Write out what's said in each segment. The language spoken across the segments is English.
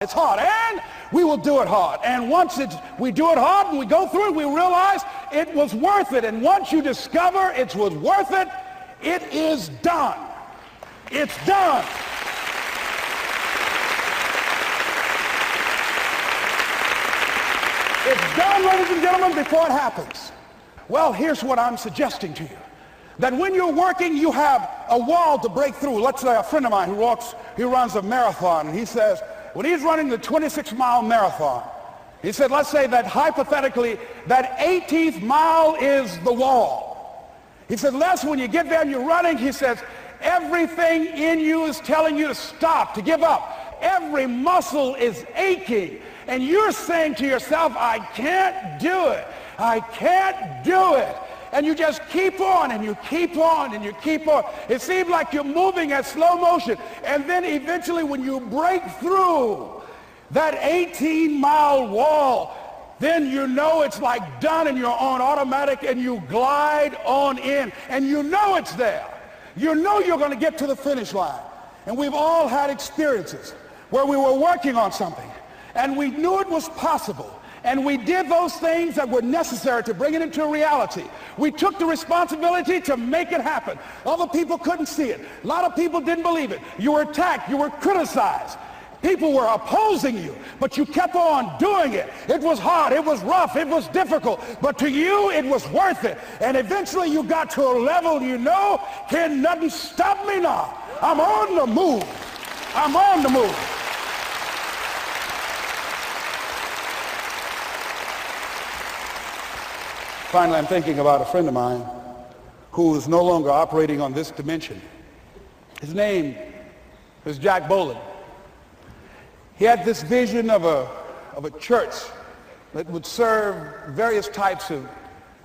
It's hard, and we will do it hard. And once we do it hard and we go through it, we realize it was worth it. And once you discover it was worth it, it is done. It's done. It's done, ladies and gentlemen, before it happens. Well, here's what I'm suggesting to you. That when you're working, you have a wall to break through. Let's say a friend of mine he runs a marathon, and he says, when he's running the 26-mile marathon, he said, let's say that hypothetically, that 18th mile is the wall. He said, Les, when you get there and you're running, he says, everything in you is telling you to stop, to give up. Every muscle is aching, and you're saying to yourself, I can't do it. I can't do it. And you just keep on, and you keep on, and you keep on. It seems like you're moving at slow motion. And then eventually when you break through that 18-mile wall, then you know it's like done and you're on automatic and you glide on in. And you know it's there. You know you're going to get to the finish line. And we've all had experiences where we were working on something and we knew it was possible. And we did those things that were necessary to bring it into reality. We took the responsibility to make it happen. Other people couldn't see it. A lot of people didn't believe it. You were attacked. You were criticized. People were opposing you, but you kept on doing it. It was hard. It was rough. It was difficult. But to you, it was worth it. And eventually you got to a level you know, can nothing stop me now. I'm on the move. I'm on the move. Finally, I'm thinking about a friend of mine who is no longer operating on this dimension. His name is Jack Boland. He had this vision of a church that would serve various types of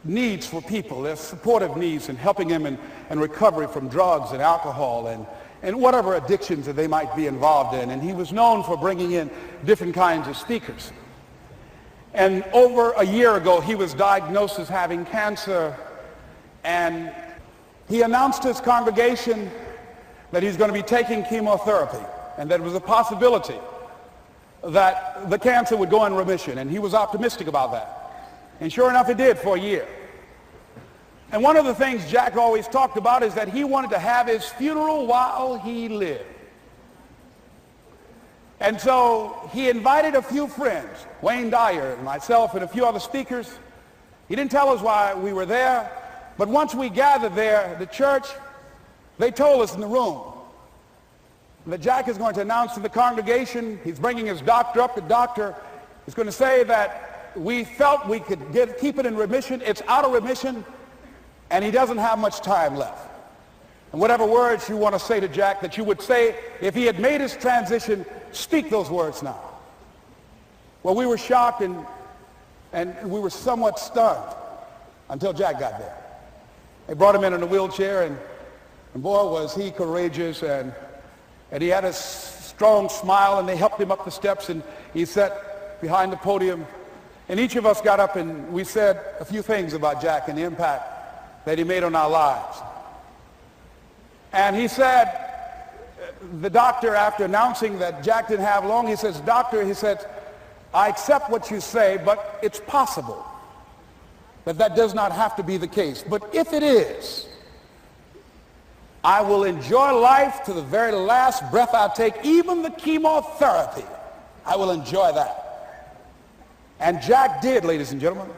needs for people, their supportive needs and helping them in recovery from drugs and alcohol and whatever addictions that they might be involved in. And he was known for bringing in different kinds of speakers. And over a year ago, he was diagnosed as having cancer, and he announced to his congregation that he's going to be taking chemotherapy, and that it was a possibility that the cancer would go in remission, and he was optimistic about that. And sure enough, it did for a year. And one of the things Jack always talked about is that he wanted to have his funeral while he lived. And so he invited a few friends, Wayne Dyer and myself and a few other speakers. He didn't tell us why we were there, but once we gathered there, the church, they told us in the room that Jack is going to announce to the congregation, he's bringing his doctor up. The doctor is going to say that we felt we could keep it in remission. It's out of remission, and he doesn't have much time left. And whatever words you want to say to Jack that you would say if he had made his transition, speak those words now. Well, we were shocked and we were somewhat stunned until Jack got there. They brought him in a wheelchair, and boy, was he courageous, and he had a strong smile, and they helped him up the steps, and he sat behind the podium. And each of us got up and we said a few things about Jack and the impact that he made on our lives. And he said, the doctor, after announcing that Jack didn't have long, he says, doctor, he said, I accept what you say, but it's possible that does not have to be the case. But if it is, I will enjoy life to the very last breath I take, even the chemotherapy. I will enjoy that. And Jack did, ladies and gentlemen.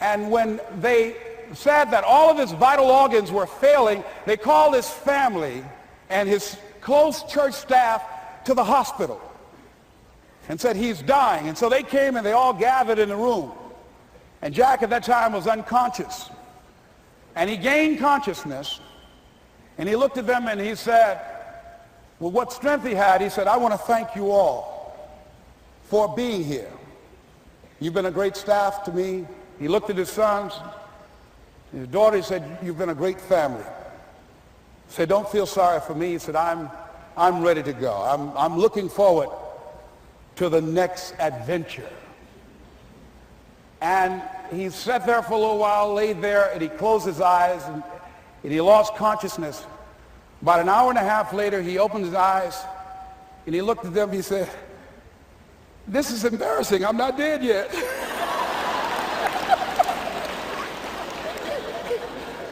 And when they said that all of his vital organs were failing, they called his family and his close church staff to the hospital and said he's dying. And so they came and they all gathered in the room. And Jack at that time was unconscious. And he gained consciousness, and he looked at them and he said, well, what strength he had, he said, I want to thank you all for being here. You've been a great staff to me. He looked at his sons, his daughter. He said, you've been a great family. He said, don't feel sorry for me. He said, I'm ready to go. I'm looking forward to the next adventure. And he sat there for a little while, laid there, and he closed his eyes, and he lost consciousness. About an hour and a half later, he opened his eyes, and he looked at them. He said, This is embarrassing. I'm not dead yet.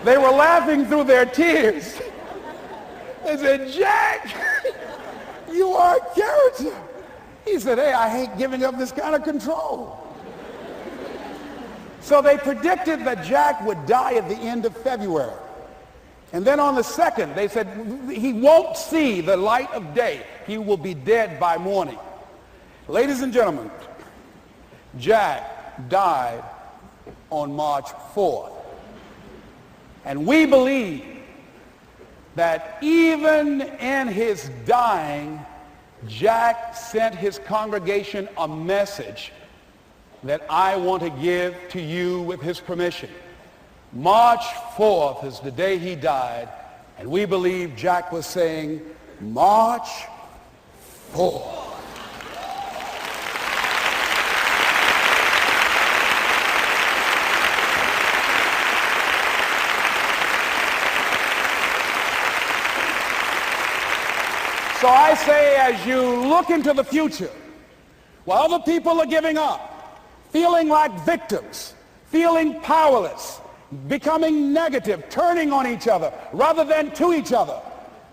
They were laughing through their tears. They said, Jack, you are a character. He said, hey, I hate giving up this kind of control. So they predicted that Jack would die at the end of February. And then on the 2nd, they said, he won't see the light of day. He will be dead by morning. Ladies and gentlemen, Jack died on March 4th. And we believe that even in his dying, Jack sent his congregation a message that I want to give to you with his permission. March 4th is the day he died, and we believe Jack was saying, March 4th. So I say, as you look into the future, while other people are giving up, feeling like victims, feeling powerless, becoming negative, turning on each other rather than to each other,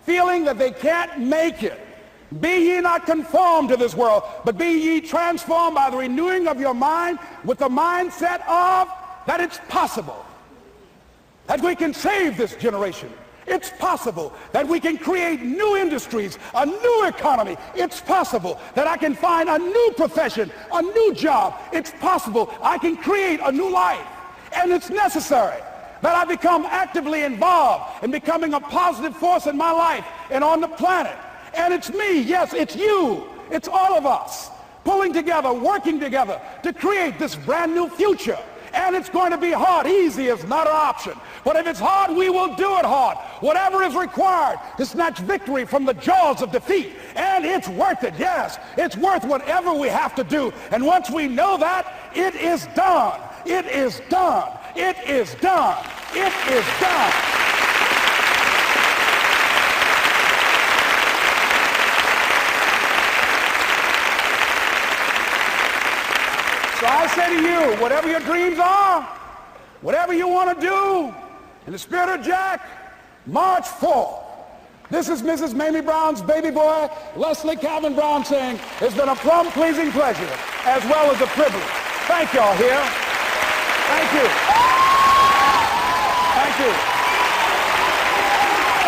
feeling that they can't make it, be ye not conformed to this world, but be ye transformed by the renewing of your mind with the mindset of that it's possible that we can save this generation. It's possible that we can create new industries, a new economy. It's possible that I can find a new profession, a new job. It's possible I can create a new life. And it's necessary that I become actively involved in becoming a positive force in my life and on the planet. And it's me, yes, it's you, it's all of us pulling together, working together to create this brand new future. And it's going to be hard. Easy is not an option. But if it's hard, we will do it hard. Whatever is required to snatch victory from the jaws of defeat. And it's worth it, yes. It's worth whatever we have to do. And once we know that, it is done. It is done. It is done. It is done. So I say to you, whatever your dreams are, whatever you want to do, in the spirit of Jack, March 4th. This is Mrs. Mamie Brown's baby boy, Leslie Calvin Brown, saying, it's been a plumb pleasing pleasure as well as a privilege. Thank y'all here. Thank you. Thank you.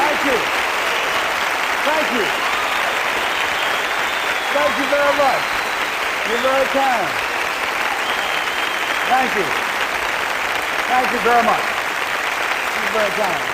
Thank you. Thank you. Thank you very much. You're very kind. Thank you. Thank you very much. You're very kind.